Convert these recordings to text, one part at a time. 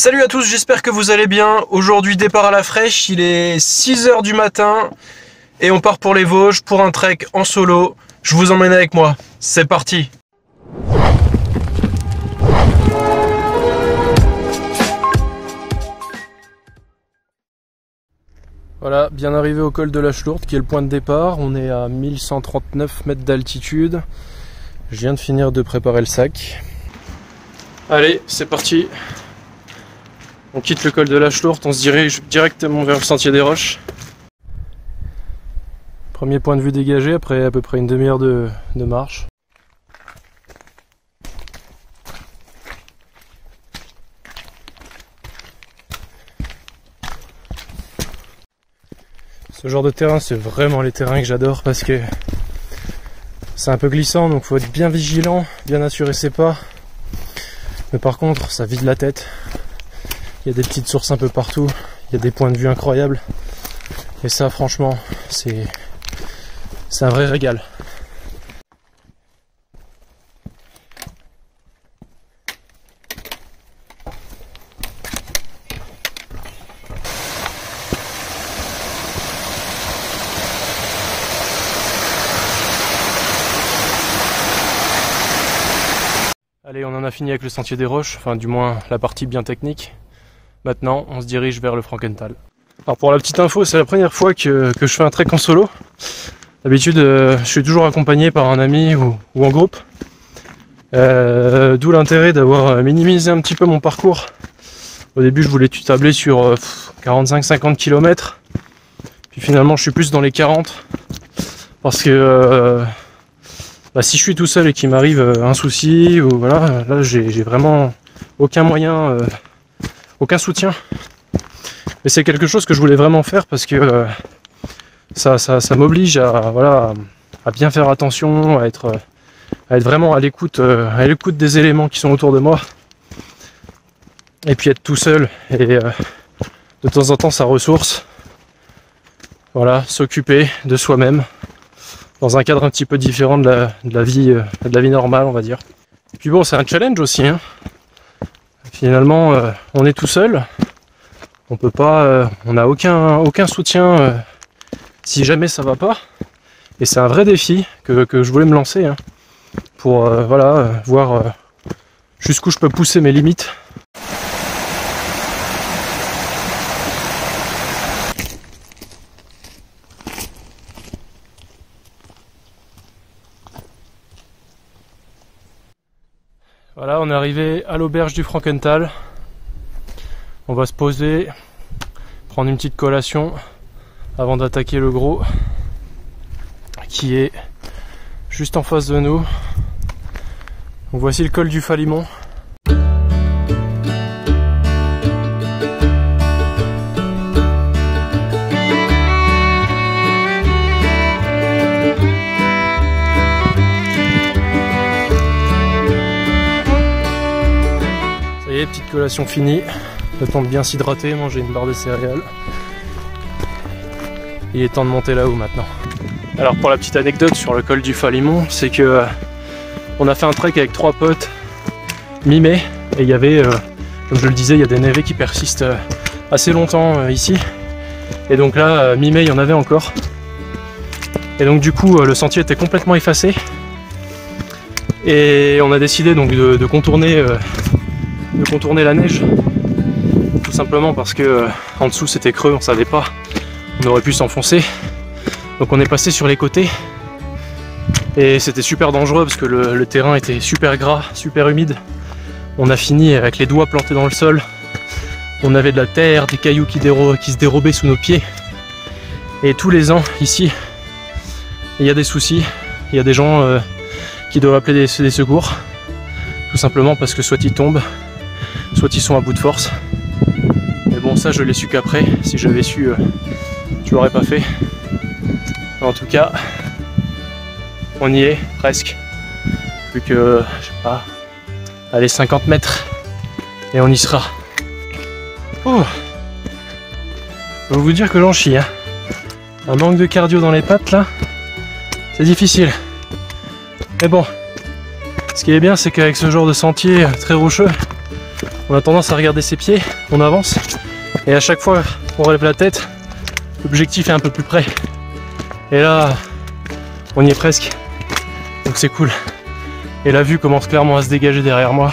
Salut à tous, j'espère que vous allez bien. Aujourd'hui départ à la fraîche, il est 6 h du matin et on part pour les Vosges pour un trek en solo. Je vous emmène avec moi, c'est parti. Voilà, bien arrivé au col de la Chlourde qui est le point de départ. On est à 1139 mètres d'altitude. Je viens de finir de préparer le sac. Allez, c'est parti. On quitte le col de la Chlourde, on se dirige directement vers le sentier des Roches. Premier point de vue dégagé après à peu près une demi-heure de marche. Ce genre de terrain, c'est vraiment les terrains que j'adore parce que c'est un peu glissant, donc faut être bien vigilant, bien assurer ses pas. Mais par contre, ça vide la tête. Il y a des petites sources un peu partout, il y a des points de vue incroyables. Et ça, franchement, c'est un vrai régal. Allez, on en a fini avec le sentier des Roches, enfin du moins la partie bien technique. Maintenant, on se dirige vers le Frankenthal. Alors pour la petite info, c'est la première fois que je fais un trek en solo. D'habitude, je suis toujours accompagné par un ami ou en groupe. D'où l'intérêt d'avoir minimisé un petit peu mon parcours. Au début, je voulais tabler sur 45-50 km. Puis finalement, je suis plus dans les 40. Parce que si je suis tout seul et qu'il m'arrive un souci, ou voilà, là j'ai vraiment aucun moyen, aucun soutien. Mais c'est quelque chose que je voulais vraiment faire parce que ça m'oblige à bien faire attention, à être vraiment à l'écoute des éléments qui sont autour de moi. Et puis être tout seul et de temps en temps ça ressource. Voilà, s'occuper de soi-même dans un cadre un petit peu différent de la vie normale, on va dire. Et puis bon, c'est un challenge aussi, hein. Finalement, on est tout seul. On peut pas, on n'a aucun soutien si jamais ça va pas. Et c'est un vrai défi que je voulais me lancer, hein, pour voir jusqu'où je peux pousser mes limites. Voilà, on est arrivé à l'auberge du Frankenthal. On va se poser, prendre une petite collation avant d'attaquer le gros qui est juste en face de nous. Donc voici le col du Falimont. Ça y est, petite collation finie. Le temps de bien s'hydrater, manger une barre de céréales. Il est temps de monter là-haut maintenant. Alors pour la petite anecdote sur le col du Falimont, c'est que on a fait un trek avec 3 potes mi-mai et il y avait, comme je le disais, il y a des névés qui persistent assez longtemps ici. Et donc là, mi-mai, il y en avait encore. Et donc du coup, le sentier était complètement effacé. Et on a décidé donc de contourner la neige. Tout simplement parce que en dessous c'était creux, on savait pas, on aurait pu s'enfoncer. Donc on est passé sur les côtés et c'était super dangereux parce que le terrain était super gras, super humide. On a fini avec les doigts plantés dans le sol. On avait de la terre, des cailloux qui se dérobaient sous nos pieds. Et tous les ans ici, il y a des soucis, il y a des gens qui doivent appeler des secours. Tout simplement parce que soit ils tombent, soit ils sont à bout de force. Mais bon, ça je l'ai su qu'après. Si j'avais su, je l'aurais pas fait. En tout cas, on y est presque. Plus que, je sais pas, allez, 50 mètres et on y sera. Oh, je vais vous dire que j'en chie, hein. Un manque de cardio dans les pattes là, c'est difficile. Mais bon, ce qui est bien, c'est qu'avec ce genre de sentier très rocheux, on a tendance à regarder ses pieds, on avance, et à chaque fois qu'on relève la tête, l'objectif est un peu plus près. Et là, on y est presque, donc c'est cool. Et la vue commence clairement à se dégager derrière moi.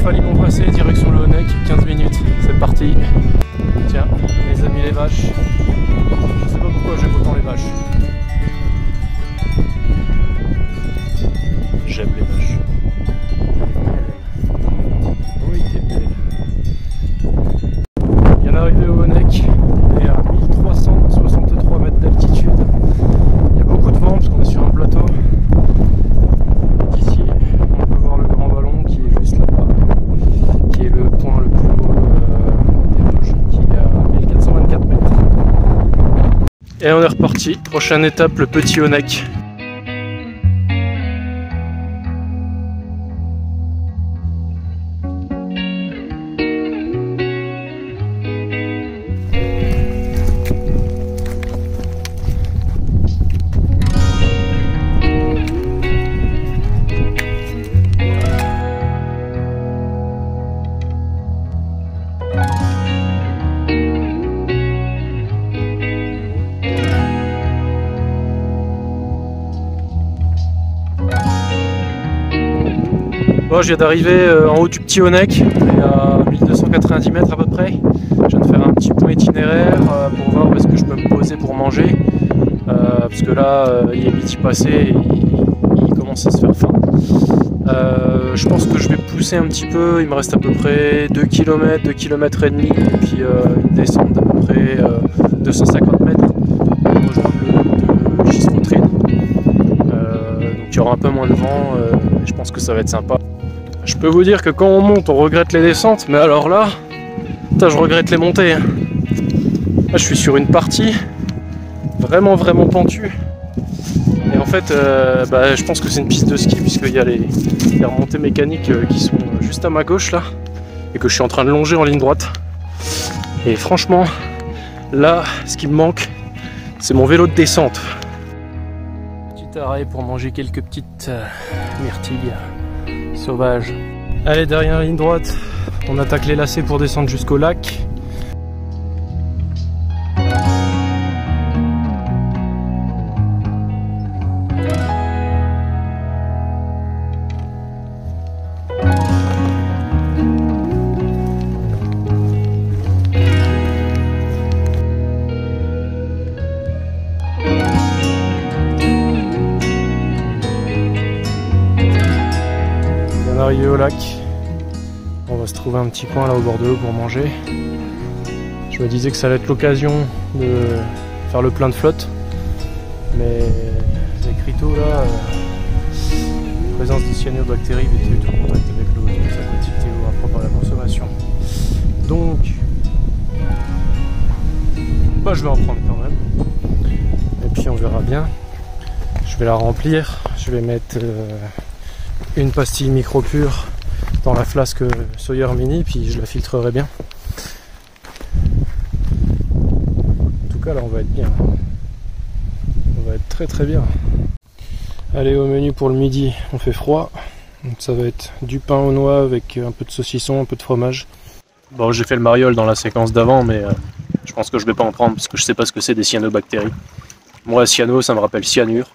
Falimont passé, direction le Honeck, 15 minutes, c'est parti. Tiens, les amis les vaches. Je sais pas pourquoi j'aime autant les vaches. J'aime les vaches. Oui, t'es belle. Bien arrivé au Honeck, on est à 1363 mètres d'altitude. Il y a beaucoup de vent parce qu'on est sur un plateau. Ici, on peut voir le grand ballon qui est juste là-bas, qui est le point le plus haut des Vosges, qui est à 1424 mètres. Et on est reparti. Prochaine étape, le Petit Honeck. Bon, je viens d'arriver en haut du Petit Honeck, à 1290 mètres à peu près. Je viens de faire un petit point itinéraire pour voir où est-ce que je peux me poser pour manger. Parce que là, il est midi passé et il commence à se faire faim. Je pense que je vais pousser un petit peu, il me reste à peu près 2 km, 2 km et demi, et puis une descente d'à peu près 250 mètres pour rejoindre le Giscotrine. Donc il y aura un peu moins de vent, et je pense que ça va être sympa. Je peux vous dire que quand on monte, on regrette les descentes, mais alors là, putain, je regrette les montées. Là, je suis sur une partie vraiment pentue. Et en fait, je pense que c'est une piste de ski, puisqu'il y a les remontées mécaniques qui sont juste à ma gauche là, et que je suis en train de longer en ligne droite. Et franchement, là, ce qui me manque, c'est mon vélo de descente. Petit arrêt pour manger quelques petites myrtilles sauvages. Allez, derrière la ligne droite, on attaque les lacets pour descendre jusqu'au lac. Arrivé au lac, on va se trouver un petit coin là au bord de l'eau pour manger. Je me disais que ça allait être l'occasion de faire le plein de flotte, mais les écriteaux là, présence des cyanobactéries, éviter tout contact avec l'eau, donc ça peut être l'eau impropre à la consommation. Donc, je vais en prendre quand même. Et puis on verra bien. Je vais la remplir. Je vais mettre une pastille micro pure dans la flasque Sawyer Mini, puis je la filtrerai bien. En tout cas là on va être bien. On va être très bien. Allez, au menu pour le midi, on fait froid. Donc ça va être du pain aux noix avec un peu de saucisson, un peu de fromage. Bon, j'ai fait le mariole dans la séquence d'avant, mais je pense que je vais pas en prendre parce que je sais pas ce que c'est des cyanobactéries. Moi, cyano, ça me rappelle cyanure.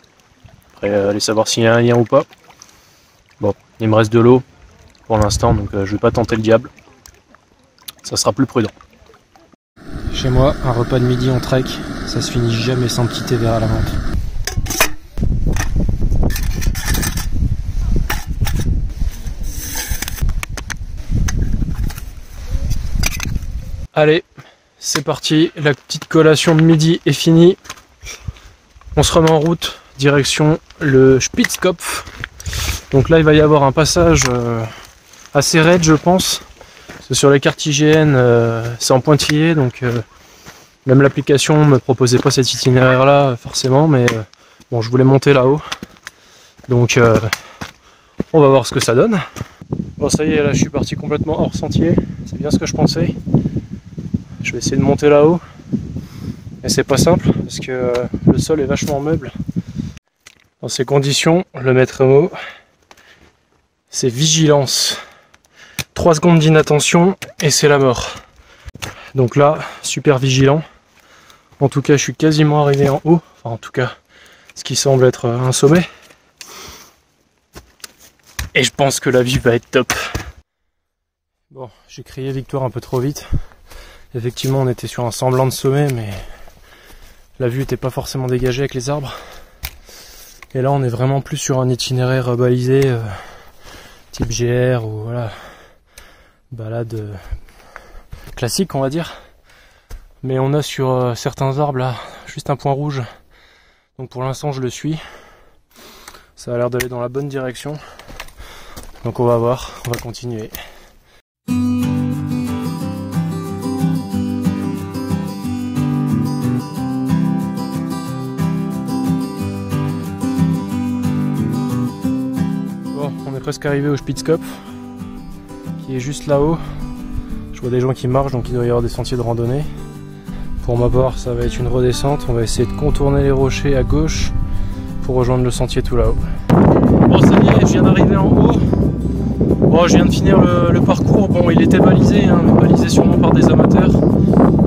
Après, allez savoir s'il y a un lien ou pas. Bon, il me reste de l'eau pour l'instant, donc je vais pas tenter le diable. Ça sera plus prudent. Chez moi, un repas de midi en trek, ça se finit jamais sans petit thé vert à la menthe. Allez, c'est parti, la petite collation de midi est finie. On se remet en route, direction le Spitzkopf. Donc là, il va y avoir un passage assez raide, je pense. Parce que sur les cartes IGN, c'est en pointillé, donc même l'application ne me proposait pas cet itinéraire-là, forcément, mais bon, je voulais monter là-haut. Donc, on va voir ce que ça donne. Bon, ça y est, là, je suis parti complètement hors sentier. C'est bien ce que je pensais. Je vais essayer de monter là-haut. Et c'est pas simple parce que le sol est vachement meuble. Dans ces conditions, le maître mot, c'est vigilance. 3 secondes d'inattention et c'est la mort. Donc là, super vigilant. En tout cas, je suis quasiment arrivé en haut. Enfin, en tout cas, ce qui semble être un sommet. Et je pense que la vue va être top. Bon, j'ai crié victoire un peu trop vite. Effectivement, on était sur un semblant de sommet, mais la vue n'était pas forcément dégagée avec les arbres. Et là, on est vraiment plus sur un itinéraire balisé, type GR ou voilà, balade classique, on va dire. Mais on a sur certains arbres là, juste un point rouge. Donc pour l'instant, je le suis. Ça a l'air d'aller dans la bonne direction. Donc on va voir, on va continuer. Bon, on est presque arrivé au Spitzkopf, qui est juste là-haut. Je vois des gens qui marchent, donc il doit y avoir des sentiers de randonnée. Pour ma part, ça va être une redescente. On va essayer de contourner les rochers à gauche pour rejoindre le sentier tout là-haut. Bon, ça y est, je viens d'arriver en haut. Bon, je viens de finir le parcours. Bon, il était balisé, hein, mais balisé sûrement par des amateurs.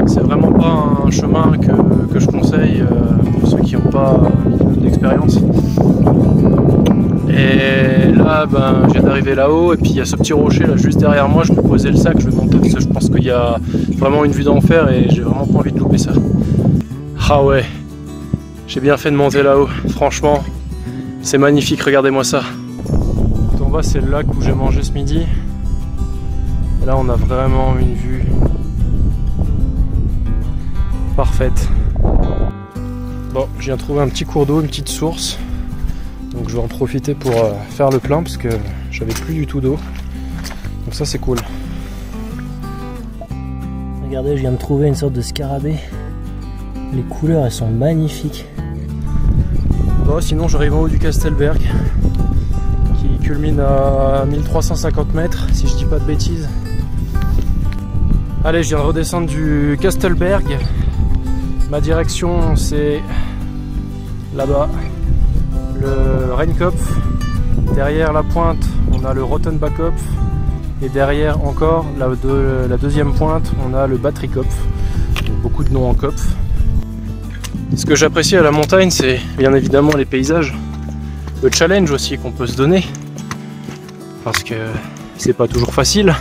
C'est vraiment pas un chemin que je conseille pour ceux qui n'ont pas d'expérience. Et là, ben, je viens d'arriver là-haut, et puis il y a ce petit rocher là juste derrière moi. Je me posais le sac, je vais monter parce que je pense qu'il y a vraiment une vue d'enfer et j'ai vraiment pas envie de louper ça. Ah ouais, j'ai bien fait de monter là-haut, franchement, c'est magnifique, regardez-moi ça. Tout en bas, c'est le lac où j'ai mangé ce midi. Et là, on a vraiment une vue parfaite. Bon, je viens de trouver un petit cours d'eau, une petite source. Donc je vais en profiter pour faire le plein parce que j'avais plus du tout d'eau. Donc ça c'est cool. Regardez, je viens de trouver une sorte de scarabée. Les couleurs elles sont magnifiques. Bon, sinon j'arrive en haut du Kastelberg qui culmine à 1350 mètres si je dis pas de bêtises. Allez, je viens de redescendre du Kastelberg. Ma direction c'est là-bas. Le Rheinkopf, derrière la pointe on a le Rottenbachkopf et derrière encore la deuxième pointe on a le Battrikopf, beaucoup de noms en Kopf. Ce que j'apprécie à la montagne c'est bien évidemment les paysages, le challenge aussi qu'on peut se donner parce que c'est pas toujours facile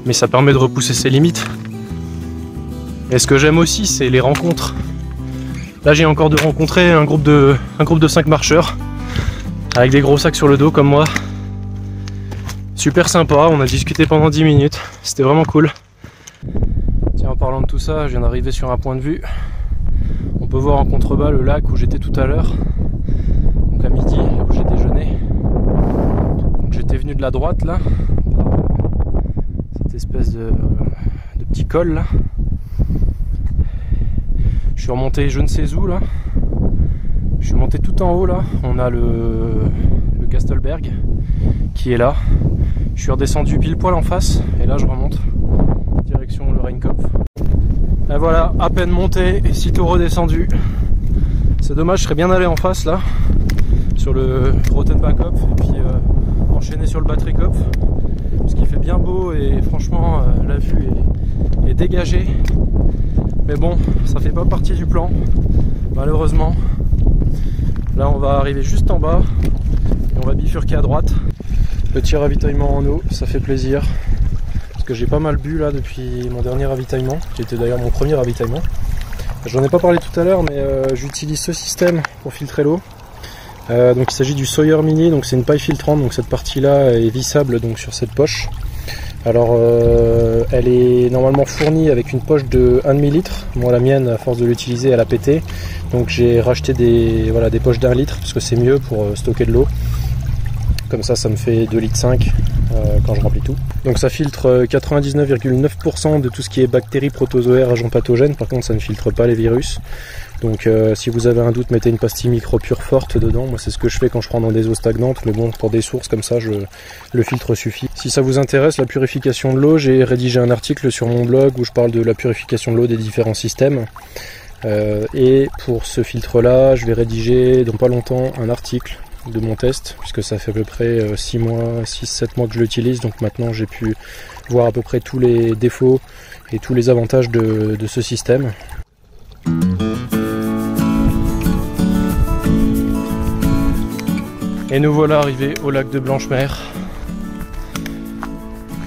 mais ça permet de repousser ses limites. Et ce que j'aime aussi c'est les rencontres. Là j'ai encore de rencontrer un groupe de 5 marcheurs avec des gros sacs sur le dos comme moi. Super sympa, on a discuté pendant 10 minutes, c'était vraiment cool. Tiens, en parlant de tout ça, je viens d'arriver sur un point de vue. On peut voir en contrebas le lac où j'étais tout à l'heure, donc à midi, là où j'ai déjeuné. Donc j'étais venu de la droite là, cette espèce de petit col là. Je suis remonté je ne sais où là. Je suis monté tout en haut là. On a le Kastelberg qui est là. Je suis redescendu pile poil en face et là je remonte direction le Rheinkopf. Et voilà, à peine monté et sitôt redescendu. C'est dommage, je serais bien allé en face là sur le Rottenbachkopf et puis enchaîner sur le Battrikopf parce qu'il fait bien beau et franchement la vue est dégagée. Mais bon, ça fait pas partie du plan, malheureusement. Là, on va arriver juste en bas et on va bifurquer à droite. Petit ravitaillement en eau, ça fait plaisir. Parce que j'ai pas mal bu là depuis mon dernier ravitaillement, qui était d'ailleurs mon premier ravitaillement. J'en ai pas parlé tout à l'heure, mais j'utilise ce système pour filtrer l'eau. Donc il s'agit du Sawyer Mini, donc c'est une paille filtrante, donc cette partie-là est vissable donc sur cette poche. Alors elle est normalement fournie avec une poche de 1 demi-litre. Moi la mienne, à force de l'utiliser, elle a pété. Donc j'ai racheté des poches d'1 litre parce que c'est mieux pour stocker de l'eau. Comme ça me fait 2,5 litres quand je remplis tout. Donc ça filtre 99,9% de tout ce qui est bactéries, protozoaires, agents pathogènes. Par contre ça ne filtre pas les virus. Donc si vous avez un doute, mettez une pastille micro-pure forte dedans. Moi c'est ce que je fais quand je prends dans des eaux stagnantes, mais bon, pour des sources comme ça, le filtre suffit. Si ça vous intéresse, la purification de l'eau, j'ai rédigé un article sur mon blog où je parle de la purification de l'eau des différents systèmes. Et pour ce filtre-là, je vais rédiger dans pas longtemps un article de mon test, puisque ça fait à peu près 6-7 mois que je l'utilise, donc maintenant j'ai pu voir à peu près tous les défauts et tous les avantages de ce système. Et nous voilà arrivés au lac de Blanchemer.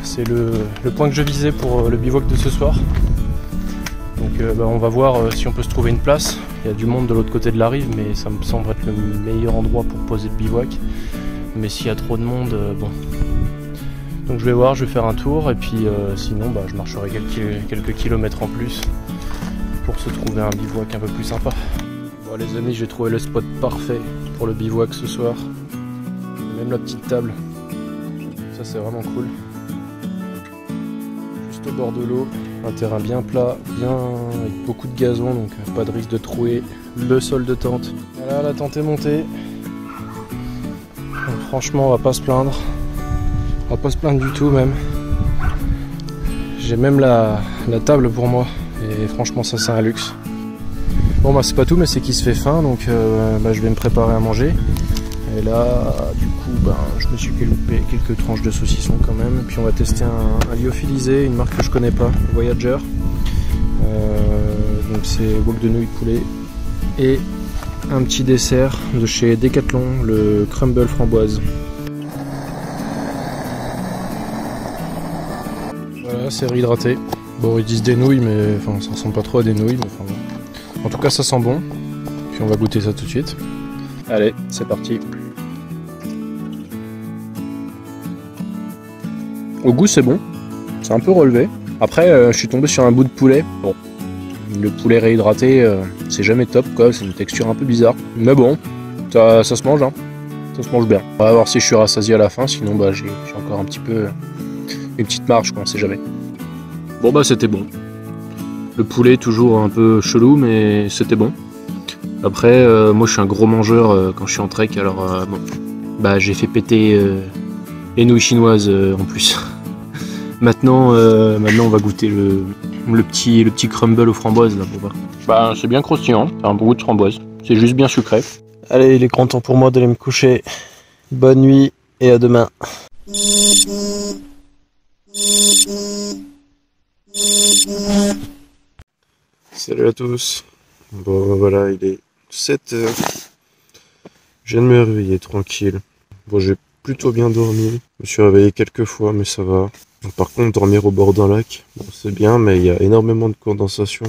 C'est le point que je visais pour le bivouac de ce soir. Donc on va voir si on peut se trouver une place. Il y a du monde de l'autre côté de la rive, mais ça me semble être le meilleur endroit pour poser le bivouac. Mais s'il y a trop de monde, bon. Donc je vais voir, je vais faire un tour, et puis sinon je marcherai quelques kilomètres en plus pour se trouver un bivouac un peu plus sympa. Bon les amis, j'ai trouvé le spot parfait pour le bivouac ce soir. Même la petite table, ça c'est vraiment cool. Juste au bord de l'eau, un terrain bien plat, avec beaucoup de gazon, donc pas de risque de trouer le sol de tente. Voilà, la tente est montée. Donc, franchement, on va pas se plaindre. On va pas se plaindre du tout même. J'ai même la table pour moi, et franchement ça c'est un luxe. Bon c'est pas tout, mais c'est qu'il se fait faim, donc je vais me préparer à manger. Et là, du coup, je me suis coupé quelques tranches de saucisson quand même. Et puis on va tester un lyophilisé, une marque que je connais pas, Voyager. Donc c'est wok de nouilles poulet. Et un petit dessert de chez Decathlon, le crumble framboise. Voilà, c'est réhydraté. Bon, ils disent des nouilles, mais enfin, ça ressemble pas trop à des nouilles. Mais, enfin, bon. En tout cas, ça sent bon. Puis on va goûter ça tout de suite. Allez, c'est parti. Au goût, c'est bon. C'est un peu relevé. Après, je suis tombé sur un bout de poulet. Bon, le poulet réhydraté, c'est jamais top, quoi. C'est une texture un peu bizarre. Mais bon, ça se mange, hein. Ça se mange bien. On va voir si je suis rassasié à la fin. Sinon, j'ai encore un petit peu une petite marge, quoi. On sait jamais. Bon, c'était bon. Le poulet, toujours un peu chelou, mais c'était bon. Après, moi je suis un gros mangeur quand je suis en trek, alors j'ai fait péter les nouilles chinoises en plus. Maintenant on va goûter le petit crumble aux framboises là pour voir. C'est bien croustillant, c'est un bon goût de framboise, c'est juste bien sucré. Allez, il est grand temps pour moi d'aller me coucher. Bonne nuit et à demain. Salut à tous. Bon voilà, il est 7h. Je viens de me réveiller tranquille. Bon, j'ai plutôt bien dormi. Je me suis réveillé quelques fois, mais ça va. Par contre, dormir au bord d'un lac, c'est bien, mais il y a énormément de condensation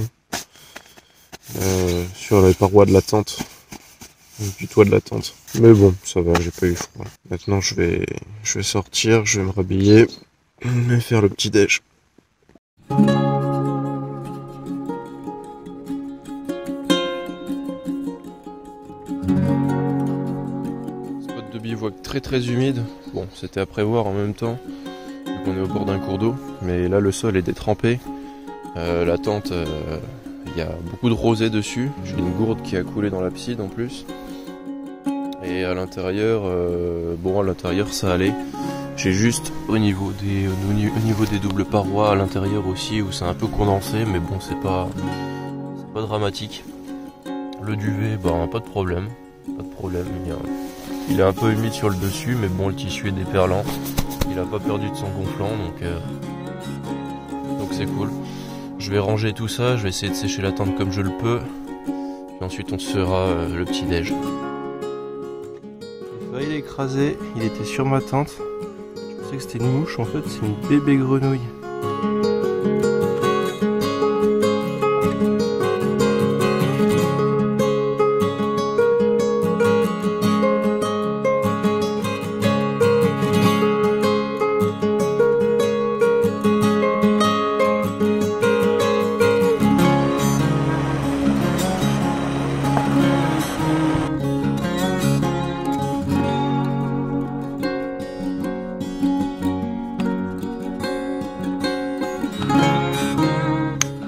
sur les parois de la tente, du toit de la tente. Mais bon, ça va, j'ai pas eu froid. Maintenant, je vais sortir, je vais me rhabiller et faire le petit déj. Bivouac très humide, bon c'était à prévoir en même temps, vu qu'on est au bord d'un cours d'eau, mais là le sol est détrempé, la tente, il y a beaucoup de rosée dessus, j'ai une gourde qui a coulé dans la piscine en plus, et à l'intérieur, à l'intérieur ça allait, j'ai juste au niveau des doubles parois à l'intérieur aussi où c'est un peu condensé, mais bon c'est pas dramatique. Le duvet, pas de problème, il est un peu humide sur le dessus, mais bon, le tissu est déperlant. Il a pas perdu de son gonflant, donc c'est cool. Je vais ranger tout ça, je vais essayer de sécher la tente comme je le peux. Puis ensuite, on se fera le petit déj. Il est écrasé, il était sur ma tente. Je pensais que c'était une mouche, en fait, c'est une bébé grenouille.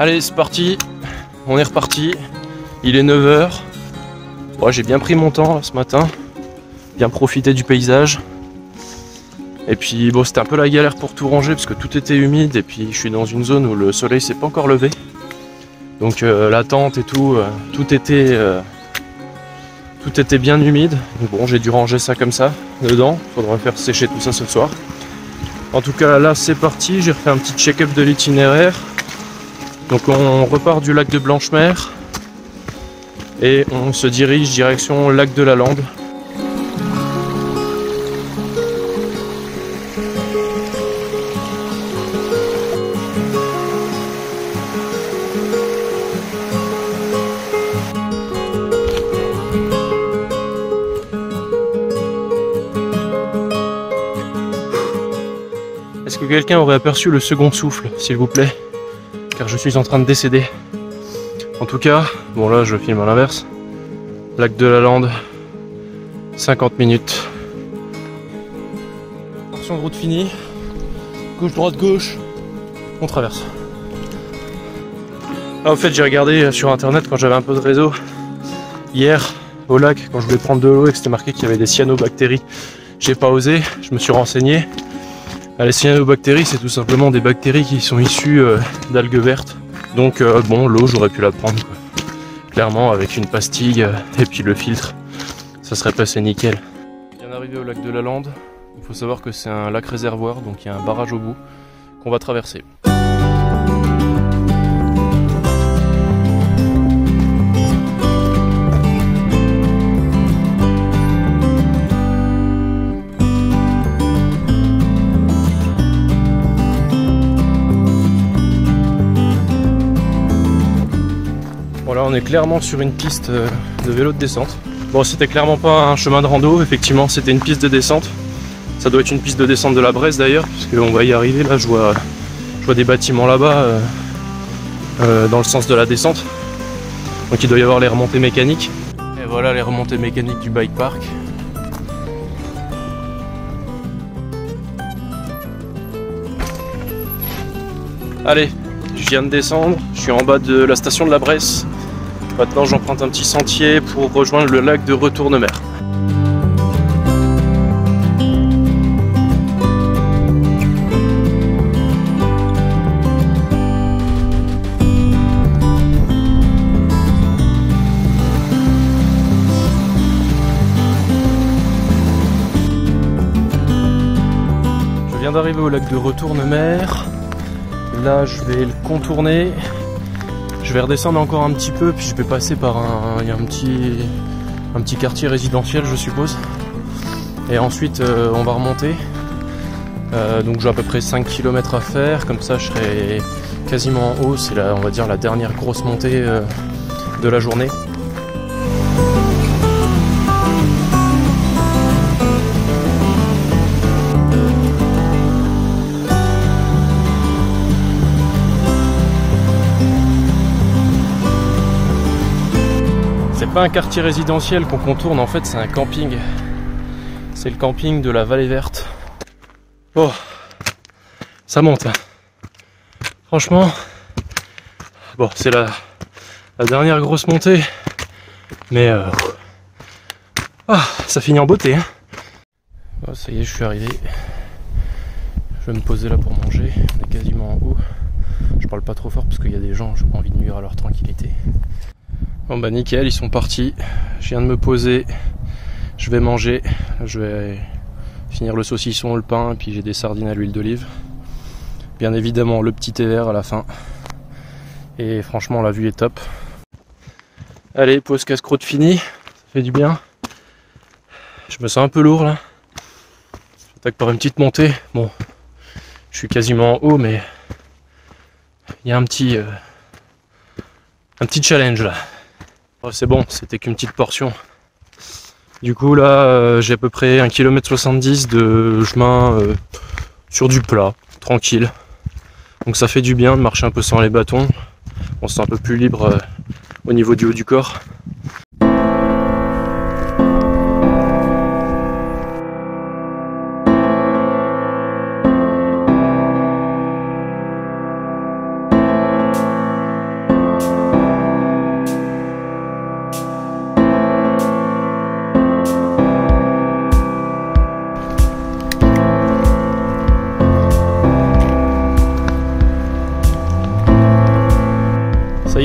Allez, c'est parti, on est reparti, il est 9 h. Ouais, j'ai bien pris mon temps là, ce matin, bien profité du paysage. Et puis bon, c'était un peu la galère pour tout ranger parce que tout était humide et puis je suis dans une zone où le soleil s'est pas encore levé. Donc la tente et tout, tout était bien humide. Donc bon, j'ai dû ranger ça comme ça, dedans. Faudra faire sécher tout ça ce soir. En tout cas, là c'est parti, j'ai refait un petit check-up de l'itinéraire. Donc on repart du lac de Blanchemer et on se dirige direction lac de la Lande. Est-ce que quelqu'un aurait aperçu le second souffle, s'il vous plaît? Car je suis en train de décéder. En tout cas, bon là je filme à l'inverse. Lac de la Lande, 50 minutes. Portion de route finie. Gauche, droite, gauche. On traverse. Ah, au fait, j'ai regardé sur internet quand j'avais un peu de réseau. Hier, au lac, quand je voulais prendre de l'eau et que c'était marqué qu'il y avait des cyanobactéries. J'ai pas osé, je me suis renseigné. Les cyanobactéries, c'est tout simplement des bactéries qui sont issues d'algues vertes. Donc bon, l'eau, j'aurais pu la prendre, quoi. Clairement, avec une pastille et puis le filtre, ça serait passé nickel. Bien arrivé au lac de la Lande, il faut savoir que c'est un lac réservoir, donc il y a un barrage au bout qu'on va traverser. Voilà, on est clairement sur une piste de vélo de descente. Bon, c'était clairement pas un chemin de rando, effectivement, c'était une piste de descente. Ça doit être une piste de descente de la Bresse d'ailleurs, puisqu'on va y arriver. Là, je vois des bâtiments là-bas dans le sens de la descente. Donc il doit y avoir les remontées mécaniques. Et voilà les remontées mécaniques du bike park. Allez, je viens de descendre, je suis en bas de la station de la Bresse. Maintenant j'emprunte un petit sentier pour rejoindre le lac de Retournemer. Je viens d'arriver au lac de Retournemer. Là je vais le contourner. Je vais redescendre encore un petit peu, puis je vais passer par il y a un petit quartier résidentiel, je suppose. Et ensuite on va remonter. Donc j'ai à peu près 5 km à faire, comme ça je serai quasiment en haut. C'est on va dire la dernière grosse montée de la journée. C'est pas un quartier résidentiel qu'on contourne, en fait c'est un camping. C'est le camping de la Vallée Verte. Oh, ça monte. Hein. Franchement, bon, c'est la dernière grosse montée, mais ça finit en beauté. Hein. Oh, ça y est, je suis arrivé. Je vais me poser là pour manger. On est quasiment en haut. Je parle pas trop fort parce qu'il y a des gens, j'ai pas envie de nuire à leur tranquillité. Bon bah nickel, ils sont partis. Je viens de me poser. Je vais manger. Je vais finir le saucisson, le pain, et puis j'ai des sardines à l'huile d'olive. Bien évidemment le petit thé vert à la fin. Et franchement la vue est top. Allez, pause casse-croûte finie. Ça fait du bien. Je me sens un peu lourd là. J'attaque par une petite montée. Bon, je suis quasiment en haut, mais il y a un petit challenge là. Oh, c'est bon, c'était qu'une petite portion. Du coup là j'ai à peu près 1,70 km de chemin sur du plat, tranquille. Donc ça fait du bien de marcher un peu sans les bâtons. On se sent un peu plus libre au niveau du haut du corps.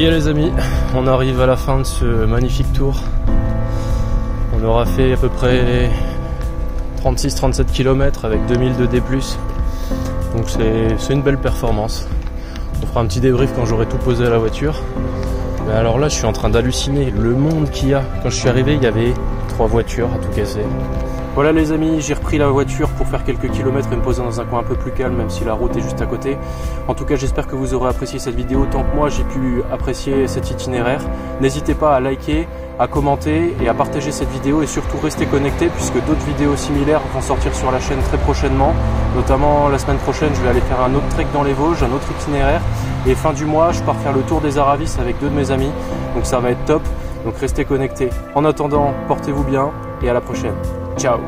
y est les amis, on arrive à la fin de ce magnifique tour. On aura fait à peu près 36-37 km avec 2000 de D+. Donc c'est une belle performance. On fera un petit débrief quand j'aurai tout posé à la voiture. Mais alors là je suis en train d'halluciner le monde qu'il y a. Quand je suis arrivé il y avait 3 voitures à tout casser. Voilà les amis, j'ai repris la voiture pour faire quelques kilomètres et me poser dans un coin un peu plus calme, même si la route est juste à côté. En tout cas, j'espère que vous aurez apprécié cette vidéo autant que moi j'ai pu apprécier cet itinéraire. N'hésitez pas à liker, à commenter et à partager cette vidéo et surtout restez connectés puisque d'autres vidéos similaires vont sortir sur la chaîne très prochainement. Notamment la semaine prochaine, je vais aller faire un autre trek dans les Vosges, un autre itinéraire. Et fin du mois, je pars faire le tour des Aravis avec 2 de mes amis. Donc ça va être top. Donc restez connectés. En attendant, portez-vous bien et à la prochaine. Ciao.